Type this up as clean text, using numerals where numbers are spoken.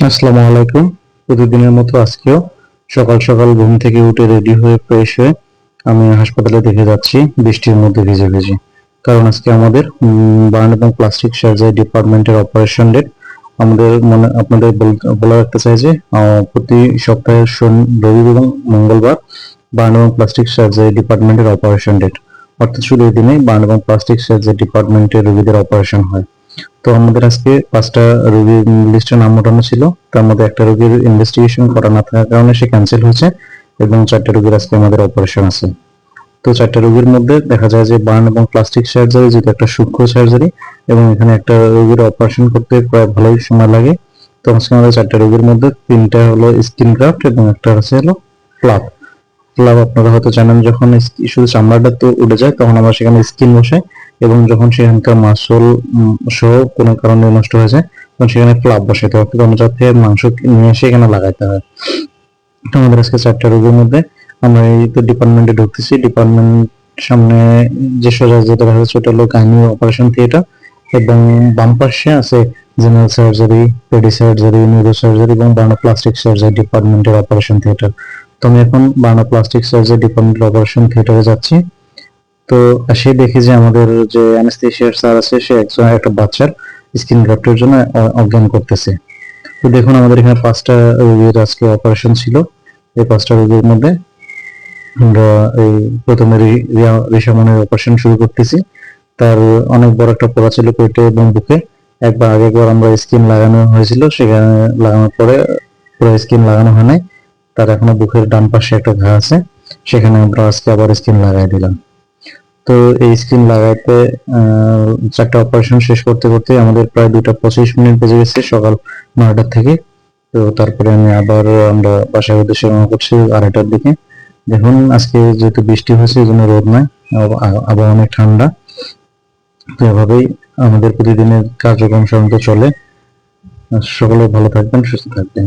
আসসালামু আলাইকুম। প্রতিদিনের মতো আজকেও সকাল সকাল ঘুম থেকে উঠে রেডি হয়ে ফ্রেশ হয়ে আমি হাসপাতালে দেখে যাচ্ছি বৃষ্টির মধ্যে ভিজে ভিজে। কারণ আজকে আমাদের বার্ন এবং প্লাস্টিক সার্জারি ডিপার্টমেন্টের অপারেশন ডেট। আমাদের মনে আপনাদের বলে রাখতে চাই যে প্রতি সপ্তাহের রবি এবং মঙ্গলবার বার্ন এবং প্লাস্টিক সার্জারি ডিপার্টমেন্টের অপারেশন ডেট। অর্থাৎ শুধু এই দিনেই বার্ন এবং প্লাস্টিক সার্জারি ডিপার্টমেন্টের রোগীদের অপারেশন হয়। তো আমাদের আজকে ৫টা রোগীর লিস্টে নাম ওঠানো ছিল। তার মধ্যে একটা রোগীর ইনভেস্টিগেশন করা না থাকার কারণে সে ক্যান্সেল হয়েছে এবং ৪টা রোগীর আজকে আমাদের অপারেশন আছে। তো ৪টা রোগীর মধ্যে দেখা যায় যে বার্ন এবং প্লাস্টিক সার্জারি যেটা একটা সূক্ষ্ম সার্জারি এবং এখানে একটা রোগীর অপারেশন করতে প্রায় ভালোই সময় লাগে। তো আজকে আমাদের ৪টা রোগীর মধ্যে ৩টা হলো স্কিন গ্রাফট এবং একটা আছে হলো ফ্লাপ। ফ্লাপ আপনারা হয়তো জানেন, যখন শুধু চামড়াটা তো উঠে যায় তখন আমরা সেখানে স্কিন বসে, এবং যখন সেখানকার মাসল সহ কোনো কারণে নষ্ট হয়ে যায় তখন সেখানে ফ্লাপ বসাতে হয়, অন্য জাতের মাংস নিয়ে এসে এখানে লাগাইতে হয়। তো আমাদের আজকে ৪টা রোগীর মধ্যে আমরা এই তো ডিপার্টমেন্টে ঢুকতেছি। ডিপার্টমেন্ট সামনে যে সোজা যেটা দেখা যাচ্ছে ওটা হলো গাইনি অপারেশন থিয়েটার, এবং বাম পাশে আছে general surgery, paddy surgery, neuro surgery এবং বার্নোপ্লাস্টিক সার্জারি ডিপার্টমেন্টের অপারেশন থিয়েটার। তো আমি এখন বার্নোপ্লাস্টিক সার্জারি ডিপার্টমেন্টের অপারেশন থিয়েটারে যাচ্ছি। তো সে দেখি যে আমাদের যে অ্যানেস্থেশিয়ার স্যার আছে সে একটা বাচ্চার স্কিন গ্রাফটের জন্য অজ্ঞান করতেছে। তো দেখুন আমাদের এখানে ৫টা রোগীর আজকে অপারেশন ছিল। এই ৫টা রোগীর মধ্যে আমরা এই প্রথমে রিশামনের অপারেশন শুরু করতেছি। তার অনেক বড় একটা পোড়া ছিল পেটে এবং বুকে। আগেরবার আমরা স্কিন লাগানো হয়েছিল, সেখানে লাগানোর পরে পুরো স্কিন লাগানো হয় নাই। তার এখনো বুকের ডান পাশে একটা ঘা আছে, সেখানে আমরা আজকে আবার স্কিন লাগাই দিলাম। তো এই স্কিন লাগাতে ৪টা অপারেশন শেষ করতে করতে আমাদের প্রায় ২টা ২৫ বেজে গেছে সকাল ৯টার থেকে। তো তারপরে আমরা বাসায় উদ্দেশ্যে রওনা করছি ২:৩০টার দিকে। দেখুন আজকে যেহেতু বৃষ্টি হয়েছে এই জন্য রোদ নাই, আবহাওয়া অনেক ঠান্ডা। তো এভাবেই আমাদের প্রতিদিনের কার্যক্রম সাধারণত চলে। সকলে ভালো থাকবেন, সুস্থ থাকবেন।